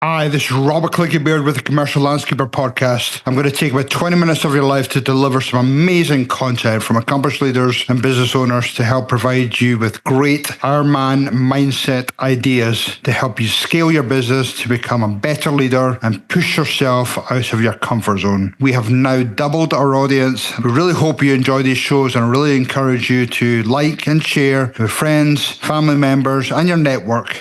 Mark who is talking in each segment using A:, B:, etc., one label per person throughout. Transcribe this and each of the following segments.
A: Hi, this is Robert Clickybeard with the Commercial Landscaper Podcast. I'm going to take about 20 minutes of your life to deliver some amazing content from accomplished leaders and business owners to help provide you with great Ironman mindset ideas to help you scale your business to become a better leader and push yourself out of your comfort zone. We have now doubled our audience. We really hope you enjoy these shows and really encourage you to like and share with friends, family members, and your network.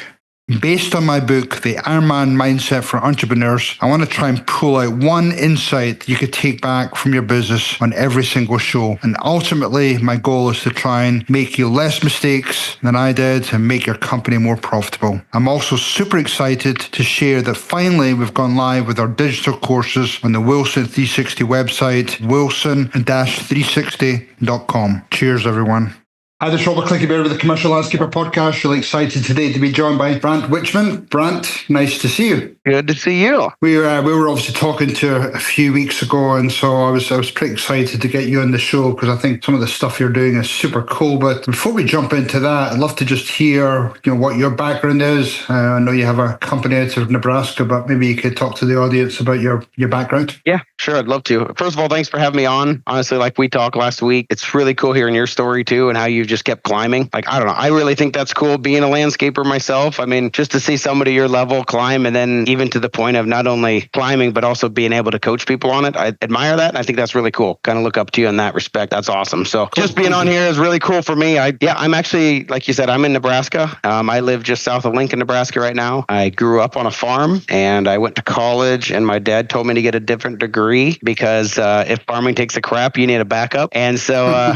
A: Based on my book, The Ironman Mindset for Entrepreneurs, I want to try and pull out one insight you could take back from your business on every single show. And ultimately, my goal is to try and make you less mistakes than I did and make your company more profitable. I'm also super excited to share that finally we've gone live with our digital courses on the Wilson 360 website, wilson-360.com. Cheers, everyone. Hi, this is Robert Clickybeard with the Commercial Landscaper Podcast. Really excited today to be joined by Brant Wichman. Brant, nice to see you.
B: Good to see you.
A: We were obviously talking to a few weeks ago, and so I was pretty excited to get you on the show because I think some of the stuff you're doing is super cool. But before we jump into that, I'd love to just hear what your background is. I know you have a company out of Nebraska, but maybe you could talk to the audience about your background.
B: Yeah, sure. I'd love to. First of all, thanks for having me on. Honestly, like we talked last week, it's really cool hearing your story too and how you've just kept climbing. Like, I don't know. I really think that's cool being a landscaper myself. I mean, just to see somebody your level climb and then even to the point of not only climbing, but also being able to coach people on it. I admire that. And I think that's really cool. Kind of look up to you in that respect. That's awesome. So just being on here is really cool for me. I'm actually, like you said, I'm in Nebraska. I live just south of Lincoln, Nebraska right now. I grew up on a farm and I went to college and my dad told me to get a different degree because if farming takes a crap, you need a backup. And so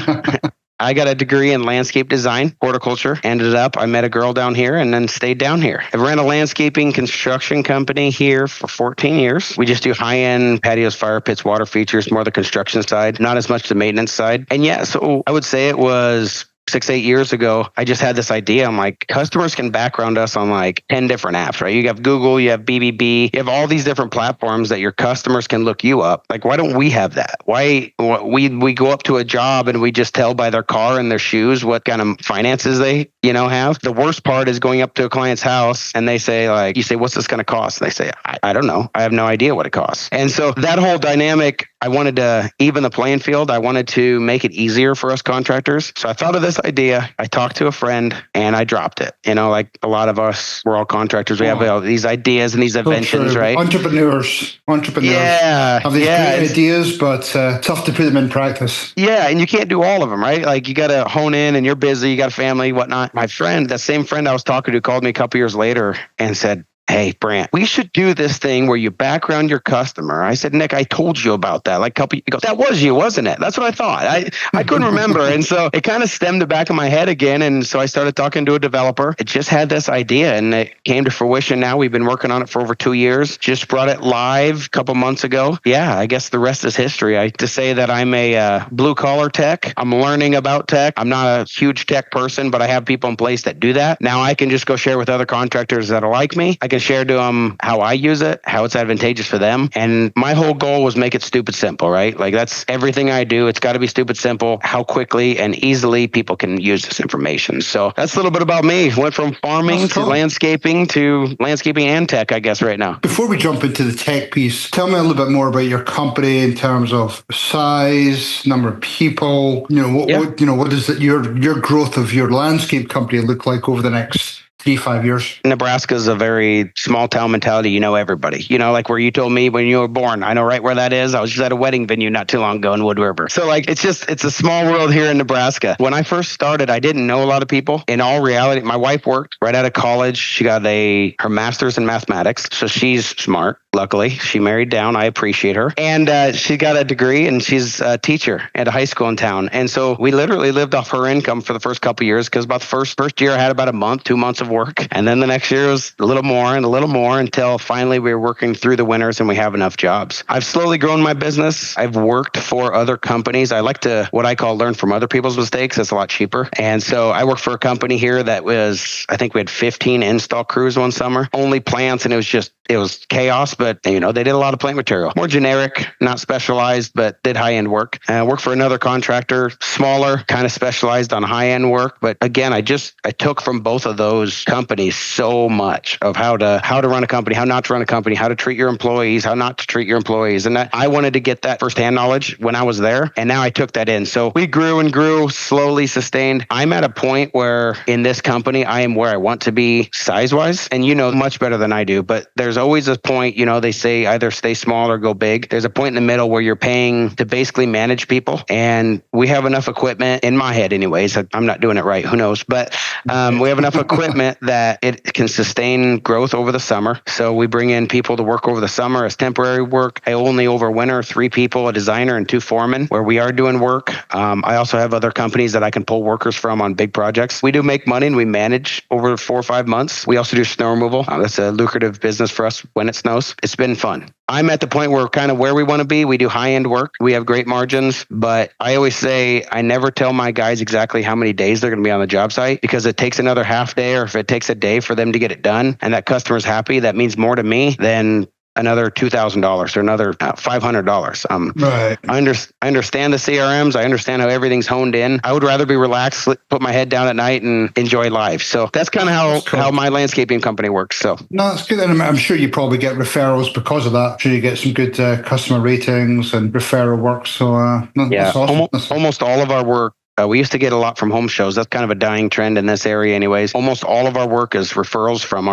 B: I got a degree in landscape design, horticulture. I met a girl down here and then stayed down here. I've ran a landscaping construction company here for 14 years. We just do high-end patios, fire pits, water features, more the construction side, not as much the maintenance side. And yeah, so I would say it was 6-8 years ago, I just had this idea. I'm like, customers can background us on like 10 different apps, right? You have Google, you have BBB, you have all these different platforms that your customers can look you up. Like, why don't we have that? Why we go up to a job and we just tell by their car and their shoes what kind of finances they, have. The worst part is going up to a client's house and they say like, you say, what's this going to cost? And they say, I don't know. I have no idea what it costs. And so that whole dynamic, I wanted to even the playing field. I wanted to make it easier for us contractors. So I thought of this idea. I talked to a friend and I dropped it. Like a lot of us, we're all contractors. We have all these ideas and these inventions, right?
A: Entrepreneurs
B: have
A: these great ideas, but tough to put them in practice.
B: Yeah, and you can't do all of them, right? Like you got to hone in and you're busy, you got a family, whatnot. My friend, that same friend I was talking to called me a couple years later and said, hey, Brant, we should do this thing where you background your customer. I said, Nick, I told you about that. Like he goes, that was you, wasn't it? That's what I thought. I couldn't remember. And so it kind of stemmed the back of my head again. And so I started talking to a developer. It just had this idea and it came to fruition now. We've been working on it for over 2 years. Just brought it live a couple months ago. Yeah, I guess the rest is history. To say that I'm a blue collar tech. I'm learning about tech. I'm not a huge tech person, but I have people in place that do that. Now I can just go share with other contractors that are like me. I can share to them how I use it, how it's advantageous for them. And my whole goal was make it stupid simple, right? Like that's everything I do. It's got to be stupid simple, how quickly and easily people can use this information. So that's a little bit about me. Went from farming to landscaping and tech, I guess, right now.
A: Before we jump into the tech piece, tell me a little bit more about your company in terms of size, number of people, what does your growth of your landscape company look like over the next 3-5 years?
B: Nebraska is a very small town mentality. You know everybody. Like where you told me when you were born. I know right where that is. I was just at a wedding venue not too long ago in Wood River. So like it's a small world here in Nebraska. When I first started, I didn't know a lot of people. In all reality, my wife worked right out of college. She got her master's in mathematics. So she's smart. Luckily, she married down. I appreciate her. And she got a degree and she's a teacher at a high school in town. And so we literally lived off her income for the first couple of years because about the first year I had about a month, 2 months of work. And then the next year was a little more until finally we were working through the winters and we have enough jobs. I've slowly grown my business. I've worked for other companies. I like to, what I call learn from other people's mistakes. It's a lot cheaper. And so I worked for a company here that was, I think we had 15 install crews one summer, only plants. And it was just it was chaos, but they did a lot of plant material, more generic, not specialized, but did high end work. Worked for another contractor, smaller, kind of specialized on high end work. But again, I took from both of those companies so much of how to run a company, how not to run a company, how to treat your employees, how not to treat your employees. And that I wanted to get that firsthand knowledge when I was there. And now I took that in. So we grew and grew, slowly sustained. I'm at a point where in this company, I am where I want to be size wise. And much better than I do. But there's always a point, they say either stay small or go big. There's a point in the middle where you're paying to basically manage people. And we have enough equipment, in my head anyways, I'm not doing it right, who knows, but we have enough equipment that it can sustain growth over the summer. So we bring in people to work over the summer as temporary work. I only over winter 3 people, a designer and 2 foremen, where we are doing work. I also have other companies that I can pull workers from on big projects. We do make money and we manage over 4 or 5 months. We also do snow removal. That's a lucrative business for us when it snows. It's been fun. I'm at the point where kind of where we want to be. We do high-end work. We have great margins, but I always say I never tell my guys exactly how many days they're going to be on the job site, because it takes another half day, or if it takes a day for them to get it done and that customer's happy, that means more to me than another $2,000 or another $500.
A: Right.
B: I understand the CRMs. I understand how everything's honed in. I would rather be relaxed, put my head down at night and enjoy life. So that's kind of how my landscaping company works. So
A: no, that's good. And I'm sure you probably get referrals because of that. I'm sure you get some good customer ratings and referral work. So that's awesome.
B: Almost all of our work. We used to get a lot from home shows. That's kind of a dying trend in this area anyways. Almost all of our work is referrals from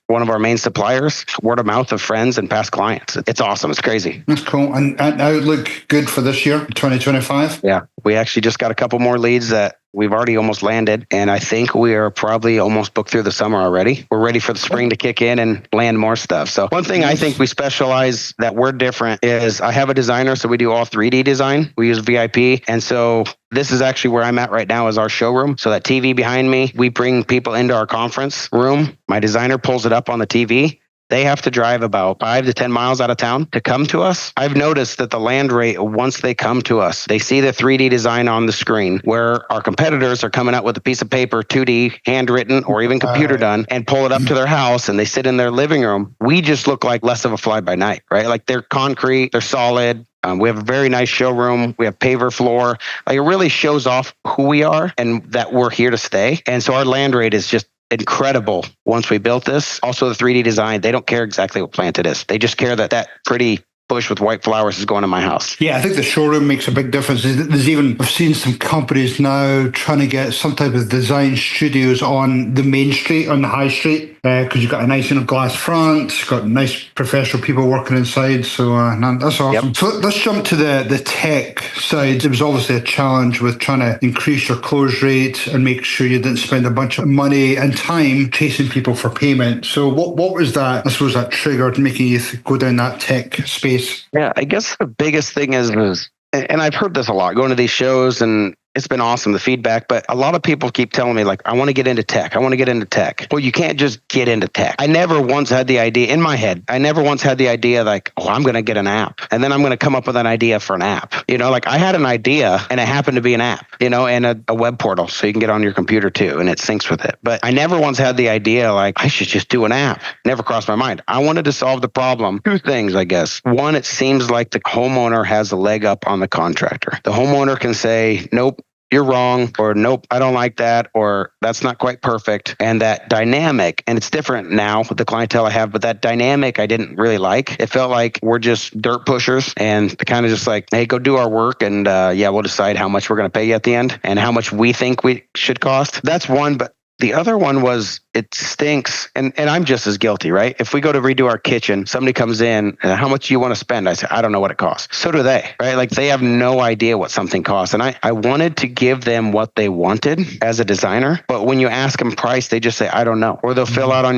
B: one of our main suppliers, word of mouth of friends and past clients. It's awesome. It's crazy.
A: That's cool. And outlook good for this year, 2025?
B: Yeah. We actually just got a couple more leads that we've already almost landed. And I think we are probably almost booked through the summer already. We're ready for the spring to kick in and land more stuff. So one thing I think we specialize that we're different is I have a designer. So we do all 3D design. We use VIP. And so this is actually where I'm at right now is our showroom. So that TV behind me, we bring people into our conference room. My designer pulls it up on the TV. They have to drive about 5 to 10 miles out of town to come to us. I've noticed that the land rate, once they come to us, they see the 3D design on the screen, where our competitors are coming out with a piece of paper, 2D, handwritten, or even computer done, and pull it up to their house and they sit in their living room. We just look like less of a fly by night, right? Like they're concrete, they're solid. We have a very nice showroom. We have paver floor. Like it really shows off who we are and that we're here to stay. And so our land rate is just incredible once we built this. Also the 3D design, they don't care exactly what plant it is. They just care that pretty bush with white flowers is going in my house.
A: Yeah, I think the showroom makes a big difference. I've seen some companies now trying to get some type of design studios on the main street, on the high street, because you've got a nice glass front, you've got nice professional people working inside. So that's awesome. Yep. So let's jump to the tech side. It was obviously a challenge with trying to increase your close rate and make sure you didn't spend a bunch of money and time chasing people for payment. So what was that, I suppose, that triggered making you go down that tech space?
B: Yeah, I guess the biggest thing is, and I've heard this a lot, going to these shows, and it's been awesome, the feedback, but a lot of people keep telling me, like, I want to get into tech. I want to get into tech. Well, you can't just get into tech. I never once had the idea in my head. I never once had the idea like, oh, I'm going to get an app. And then I'm going to come up with an idea for an app. Like I had an idea and it happened to be an app, and a web portal so you can get on your computer too and it syncs with it. But I never once had the idea like, I should just do an app. Never crossed my mind. I wanted to solve the problem. 2 things, I guess. One, it seems like the homeowner has a leg up on the contractor. The homeowner can say, nope, you're wrong, or nope, I don't like that, or that's not quite perfect. And that dynamic, and it's different now with the clientele I have, but that dynamic I didn't really like. It felt like we're just dirt pushers and kind of just like, hey, go do our work and we'll decide how much we're going to pay you at the end and how much we think we should cost. That's one, but the other one was it stinks. And I'm just as guilty, right? If we go to redo our kitchen, somebody comes in, how much do you want to spend? I say, I don't know what it costs. So do they, right? Like they have no idea what something costs. And I wanted to give them what they wanted as a designer. But when you ask them price, they just say, I don't know. Or they'll fill out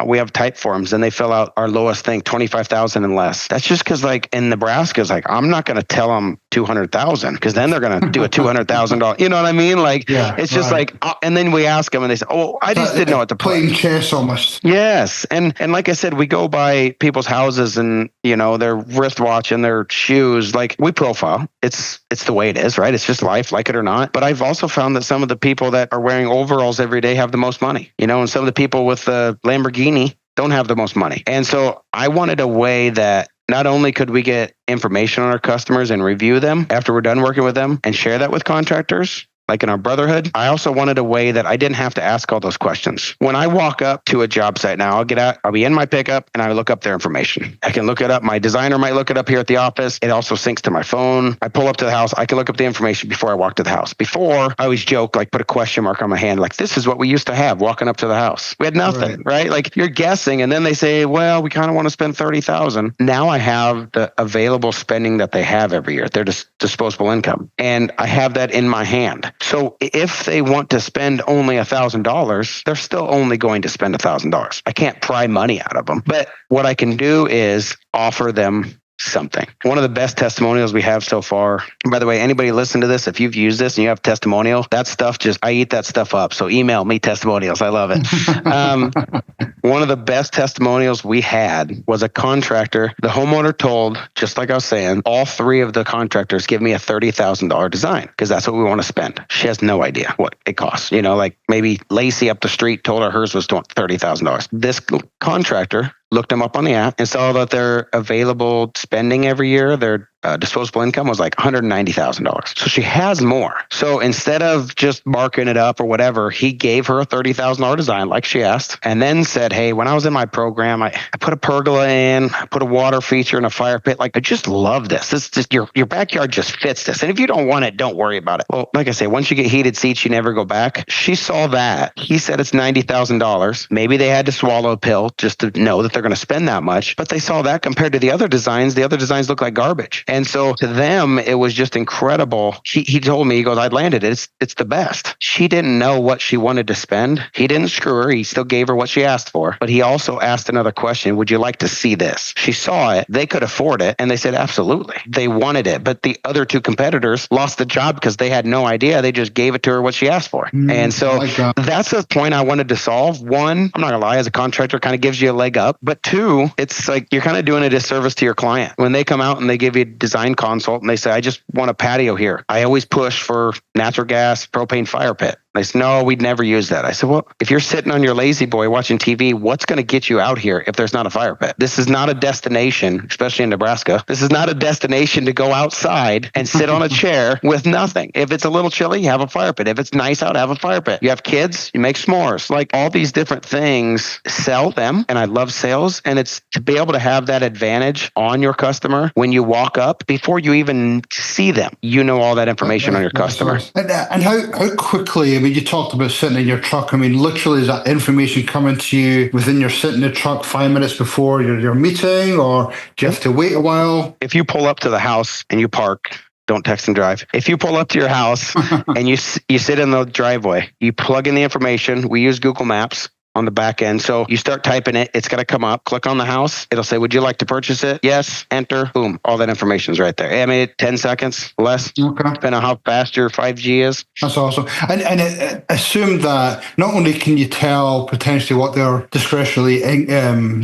B: we have type forms and they fill out our lowest thing, 25,000 and less. That's just because like in Nebraska, it's like, I'm not going to tell them 200,000 because then they're going to do a $200,000. You know what I mean? Like, yeah, it's just like, and then we ask them and they say, oh, I just didn't know what to put.
A: Playing chess almost.
B: Yes. And like I said, we go by people's houses and, their wristwatch and their shoes. Like we profile. It's the way it is, right? It's just life, like it or not. But I've also found that some of the people that are wearing overalls every day have the most money, and some of the people with the Lamborghini don't have the most money. And so I wanted a way that not only could we get information on our customers and review them after we're done working with them and share that with contractors, like in our brotherhood, I also wanted a way that I didn't have to ask all those questions. When I walk up to a job site now, I'll be in my pickup and I look up their information. I can look it up. My designer might look it up here at the office. It also syncs to my phone. I pull up to the house. I can look up the information before I walk to the house. Before, I always joke, like put a question mark on my hand, like this is what we used to have walking up to the house. We had nothing, right? Like you're guessing. And then they say, well, we kind of want to spend $30,000. Now I have the available spending that they have every year. They're just disposable income. And I have that in my hand. So if they want to spend only $1,000, they're still only going to spend $1,000. I can't pry money out of them. But what I can do is offer them something. One of the best testimonials we have so far. By the way, anybody listen to this, if you've used this and you have testimonial, that stuff I eat that stuff up. So email me testimonials. I love it. One of the best testimonials we had was a contractor. The homeowner told, just like I was saying, all three of the contractors give me a $30,000 design because that's what we want to spend. She has no idea what it costs. Like maybe Lacey up the street told her hers was $30,000. This contractor looked them up on the app and saw that their available spending every year, their disposable income was like $190,000. So she has more. So instead of just marking it up or whatever, he gave her a $30,000 design like she asked and then said, hey, when I was in my program, I put a pergola in, I put a water feature and a fire pit. Like, I just love this. This just your backyard just fits this. And if you don't want it, don't worry about it. Well, like I say, once you get heated seats, you never go back. She saw that. He said it's $90,000. Maybe they had to swallow a pill just to know that they're going to spend that much. But they saw that compared to the other designs. The other designs look like garbage. And so to them, it was just incredible. He told me, he goes, I landed it. It's the best. She didn't know what she wanted to spend. He didn't screw her. He still gave her what she asked for. But he also asked another question. Would you like to see this? She saw it. They could afford it. And they said, absolutely. They wanted it. But the other two competitors lost the job because they had no idea. They just gave it to her what she asked for. And so that's the point I wanted to solve. One, I'm not going to lie, as a contractor, kind of gives you a leg up. But two, it's like you're kind of doing a disservice to your client. When they come out and they give you a design consult and they say, I just want a patio here. I always push for natural gas, propane fire pit. They said, no, we'd never use that. I said, well, if you're sitting on your lazy boy watching TV, what's going to get you out here if there's not a fire pit? This is not a destination, especially in Nebraska. This is not a destination to go outside and sit on a chair with nothing. If it's a little chilly, you have a fire pit. If it's nice out, have a fire pit. You have kids, you make s'mores. Like all these different things, sell them. And I love sales. And it's to be able to have that advantage on your customer when you walk up before you even see them. You know all that information on your customer.
A: And how quickly, I mean, you talked about sitting in your truck. I mean, literally, is that information coming to you within your sitting in the truck 5 minutes before your meeting, or do you have to wait a while?
B: If you pull up to the house and you park, don't text and drive. If you pull up to your house and you sit in the driveway, you plug in the information. We use Google Maps on the back end. So you start typing it, it's going to come up, click on the house. It'll say, would you like to purchase it? Yes, enter, boom. All that information is right there. I mean, 10 seconds, less, depending on how fast your 5G is.
A: That's awesome. And assume that not only can you tell potentially what their discretionary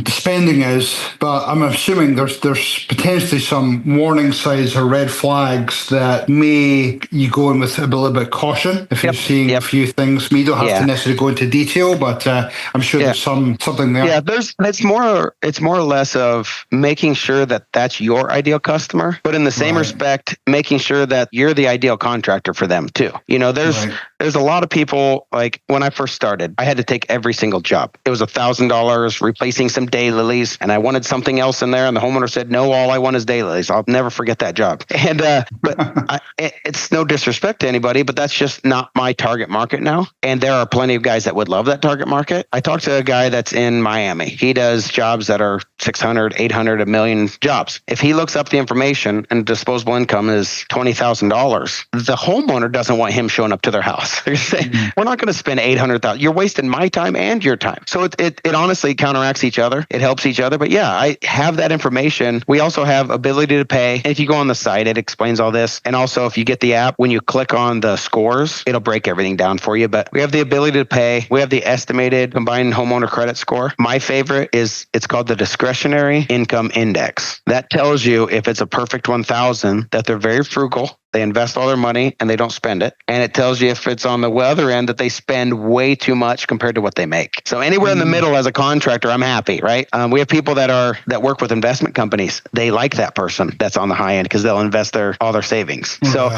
A: spending is, but I'm assuming there's potentially some warning signs or red flags that may you go in with a little bit of caution if you're seeing a few things. You don't have to necessarily go into detail, but I'm sure there's something there.
B: Yeah, it's more or less of making sure that that's your ideal customer, but in the same respect, making sure that you're the ideal contractor for them too. You know, there's a lot of people, like when I first started, I had to take every single job. It was $1,000 replacing some daylilies, and I wanted something else in there, and the homeowner said, no, all I want is daylilies. I'll never forget that job. And but it's no disrespect to anybody, but that's just not my target market now. And there are plenty of guys that would love that target market. I talked to a guy that's in Miami. He does jobs that are 600, 800, $1 million jobs. If he looks up the information and disposable income is $20,000, the homeowner doesn't want him showing up to their house. They're saying, we're not going to spend $800,000. You're wasting my time and your time. So it honestly counteracts each other. It helps each other. But yeah, I have that information. We also have ability to pay. And if you go on the site, it explains all this. And also if you get the app, when you click on the scores, it'll break everything down for you. But we have the ability to pay. We have the estimated combined homeowner credit score. My favorite is it's called the discretionary income index. That tells you if it's a perfect 1,000, that they're very frugal they invest all their money and they don't spend it. And it tells you if it's on the other end that they spend way too much compared to what they make. So anywhere in the middle as a contractor, I'm happy, right? We have people that work with investment companies. They like that person that's on the high end because they'll invest all their savings. So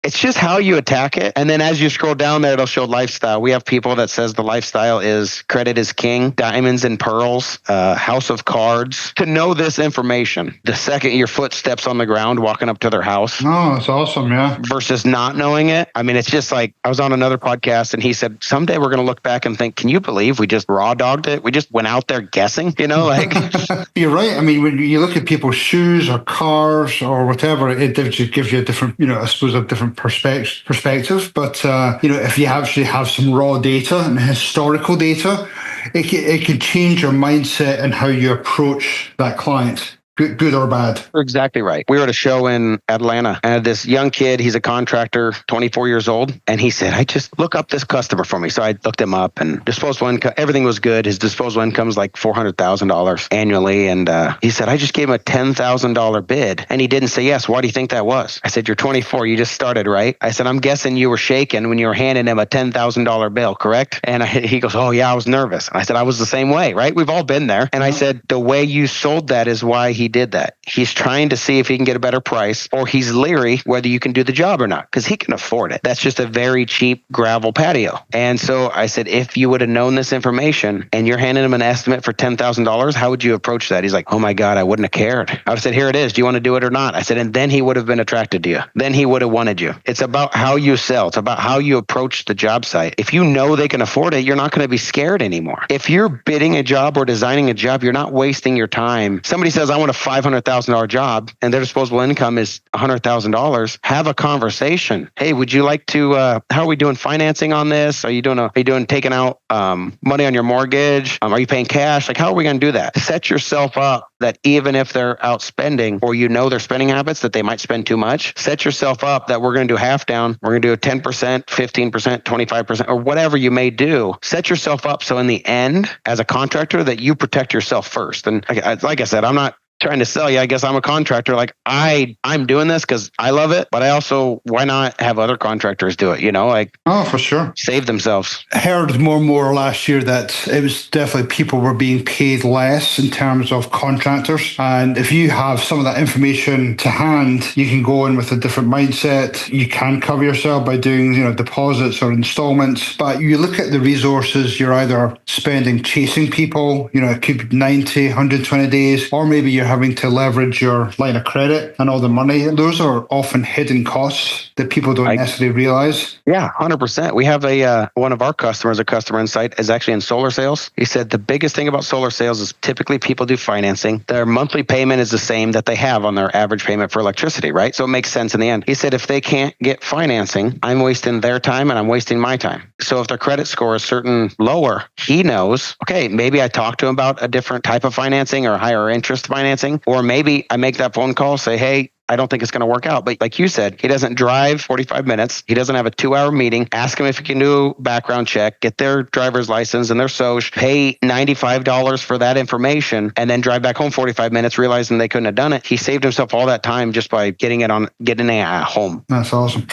B: it's just how you attack it. And then as you scroll down there, it'll show lifestyle. We have people that says the lifestyle is credit is king, diamonds and pearls, house of cards. To know this information, the second your foot steps on the ground walking up to their house.
A: Oh, that's awesome. Yeah.
B: Versus not knowing it. I mean, it's just like I was on another podcast and he said, someday we're going to look back and think, can you believe we just raw dogged it? We just went out there guessing, like.
A: You're right. I mean, when you look at people's shoes or cars or whatever, it just gives you a different, I suppose a different perspective. But, if you actually have some raw data and historical data, it can change your mindset and how you approach that client. Good or bad?
B: You're exactly right. We were at a show in Atlanta and this young kid, he's a contractor, 24 years old. And he said, I just look up this customer for me. So I looked him up and disposable income, everything was good. His disposable income is like $400,000 annually. And he said, I just gave him a $10,000 bid. And he didn't say yes. Why do you think that was? I said, you're 24. You just started, right? I said, I'm guessing you were shaking when you were handing him a $10,000 bill, correct? And he goes, oh yeah, I was nervous. And I said, I was the same way, right? We've all been there. And I said, the way you sold that is why he did that. He's trying to see if he can get a better price, or he's leery whether you can do the job or not because he can afford it. That's just a very cheap gravel patio. And so I said, if you would have known this information and you're handing him an estimate for $10,000, how would you approach that? He's like, oh my God, I wouldn't have cared. I would have said, here it is. Do you want to do it or not? I said, and then he would have been attracted to you. Then he would have wanted you. It's about how you sell. It's about how you approach the job site. If you know they can afford it, you're not going to be scared anymore. If you're bidding a job or designing a job, you're not wasting your time. Somebody says, I want a $500,000 job and their disposable income is $100,000. Have a conversation. Hey, would you like to, how are we doing financing on this? Are you taking out money on your mortgage? Are you paying cash? Like, how are we going to do that? Set yourself up that even if they're out spending or their spending habits that they might spend too much, set yourself up that we're going to do half down. We're going to do a 10%, 15%, 25%, or whatever you may do. Set yourself up so in the end, as a contractor, that you protect yourself first. And like I said, I'm not trying to sell you. I guess I'm a contractor. Like I'm doing this because I love it, but I also, why not have other contractors do it?
A: Oh, for sure.
B: Save themselves.
A: I heard more and more last year that it was definitely people were being paid less in terms of contractors. And if you have some of that information to hand, you can go in with a different mindset. You can cover yourself by doing, deposits or installments. But you look at the resources you're either spending chasing people, it could be 90, 120 days, or maybe you're having to leverage your line of credit and all the money. Those are often hidden costs that people don't necessarily realize.
B: Yeah, 100%. We have one of our customers, a customer insight, is actually in solar sales. He said the biggest thing about solar sales is typically people do financing. Their monthly payment is the same that they have on their average payment for electricity, right? So it makes sense in the end. He said if they can't get financing, I'm wasting their time and I'm wasting my time. So if their credit score is certain lower, he knows, okay, maybe I talk to him about a different type of financing or higher interest financing. Or maybe I make that phone call, say, hey, I don't think it's going to work out. But like you said, he doesn't drive 45 minutes. He doesn't have a 2-hour meeting. Ask him if he can do a background check, get their driver's license and their social, pay $95 for that information, and then drive back home 45 minutes, realizing they couldn't have done it. He saved himself all that time just by getting it at home.
A: That's awesome.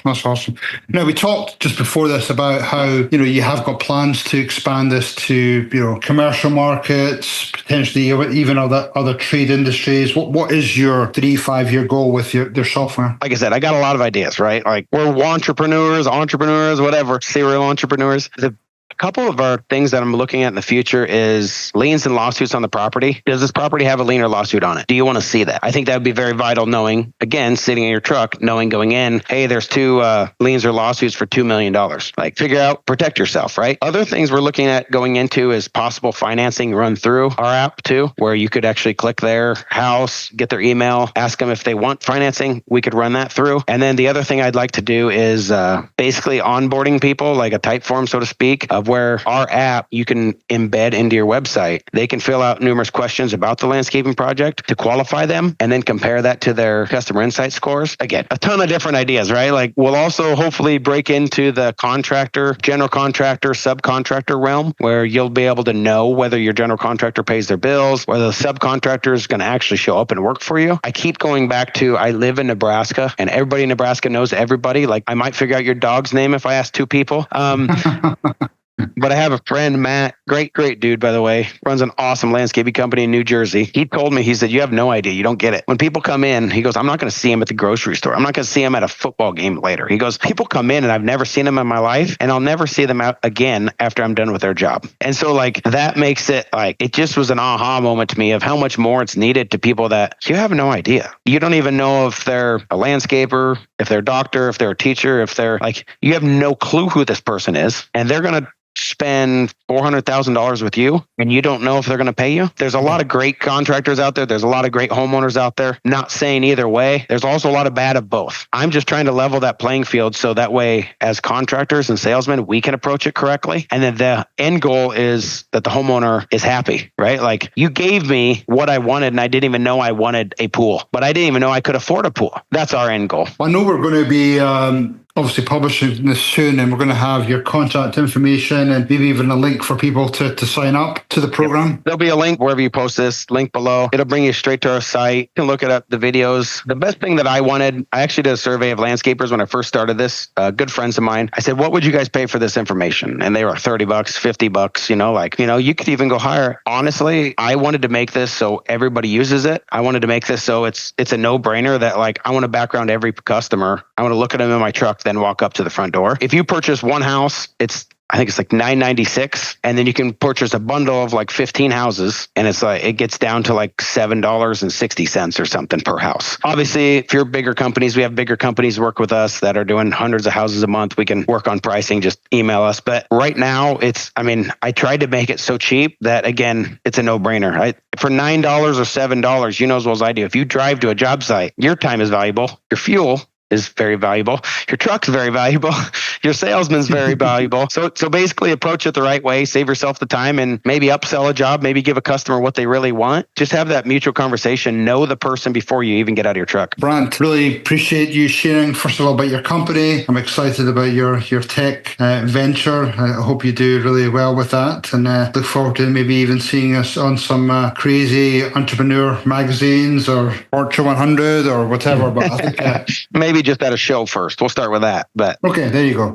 A: Now, we talked just before this about how, you have got plans to expand this to, commercial markets, potentially even other trade industries. What is your 3-5 year goal with their software?
B: Like I said, I got a lot of ideas, right? Like we're entrepreneurs, whatever, serial entrepreneurs. A couple of our things that I'm looking at in the future is liens and lawsuits on the property. Does this property have a lien or lawsuit on it? Do you want to see that? I think that would be very vital knowing, again, sitting in your truck, knowing going in, hey, there's 2 liens or lawsuits for $2 million. Like figure out, protect yourself, right? Other things we're looking at going into is possible financing run through our app too, where you could actually click their house, get their email, ask them if they want financing. We could run that through. And then the other thing I'd like to do is basically onboarding people, like a type form, so to speak, of of where our app you can embed into your website. They can fill out numerous questions about the landscaping project to qualify them and then compare that to their customer insight scores. Again, a ton of different ideas, right? Like we'll also hopefully break into the contractor, general contractor, subcontractor realm where you'll be able to know whether your general contractor pays their bills, whether the subcontractor is going to actually show up and work for you. I keep going back to I live in Nebraska and everybody in Nebraska knows everybody. Like I might figure out your dog's name if I ask two people. But I have a friend, Matt, great dude, by the way, runs an awesome landscaping company in New Jersey. He told me, he said, you have no idea. You don't get it. When people come in, he goes, I'm not going to see them at the grocery store. I'm not going to see them at a football game later. He goes, people come in and I've never seen them in my life and I'll never see them out again after I'm done with their job. And so like that makes it like, it just was an aha moment to me of how much more it's needed to people that you have no idea. You don't even know if they're a landscaper, if they're a doctor, if they're a teacher, if they're like, you have no clue who this person is and they're going to spend $400,000 with you and you don't know if they're going to pay you. There's a lot of great contractors out there. There's a lot of great homeowners out there. Not saying either way. There's also a lot of bad of both. I'm just trying to level that playing field so that way as contractors and salesmen, we can approach it correctly. And then the end goal is that the homeowner is happy, right? Like you gave me what I wanted and I didn't even know I wanted a pool, but I didn't even know I could afford a pool. That's our end goal.
A: I know we're going to be obviously publishing this soon and we're going to have your contact information and maybe even a link for people to sign up to the program.
B: Yep. There'll be a link wherever you post this, link below. It'll bring you straight to our site. You can look it up, the videos. The best thing that I wanted, I actually did a survey of landscapers when I first started this, good friends of mine. I said, what would you guys pay for this information? And they were $30, $50, you could even go higher. Honestly, I wanted to make this so everybody uses it. I wanted to make this so it's a no-brainer that like, I want to background every customer. I want to look at them in my truck, then walk up to the front door. If you purchase one house, I think it's like $9.96, and then you can purchase a bundle of like 15 houses, and it's like it gets down to like $7.60 or something per house. Obviously, if you're bigger companies, we have bigger companies work with us that are doing hundreds of houses a month. We can work on pricing. Just email us. But right now, I tried to make it so cheap that again, it's a no-brainer. For $9 or $7, you know as well as I do. If you drive to a job site, your time is valuable. Your fuel is very valuable. Your truck's very valuable. Your salesman's very valuable. So basically approach it the right way, save yourself the time and maybe upsell a job, maybe give a customer what they really want. Just have that mutual conversation. Know the person before you even get out of your truck.
A: Brant, really appreciate you sharing, first of all, about your company. I'm excited about your tech venture. I hope you do really well with that and look forward to maybe even seeing us on some crazy entrepreneur magazines or Fortune 100 or whatever. But I think
B: maybe just at a show first. We'll start with that. But
A: okay, there you go.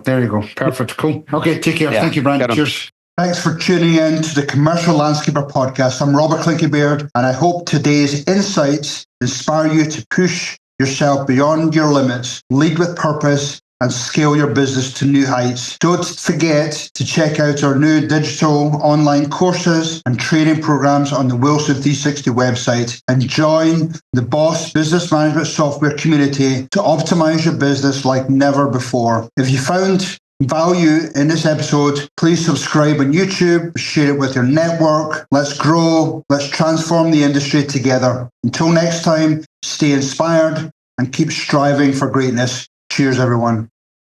A: Perfect. Cool. Okay, take care. Yeah, thank you, Brant. Cheers. Thanks for tuning in to the Commercial Landscaper Podcast. I'm Robert Clinky-Beard, and I hope today's insights inspire you to push yourself beyond your limits, lead with purpose, and scale your business to new heights. Don't forget to check out our new digital online courses and training programs on the Wilson 360 website and join the Boss Business Management Software community to optimize your business like never before. If you found value in this episode, please subscribe on YouTube, share it with your network. Let's grow. Let's transform the industry together. Until next time, stay inspired and keep striving for greatness. Cheers, everyone.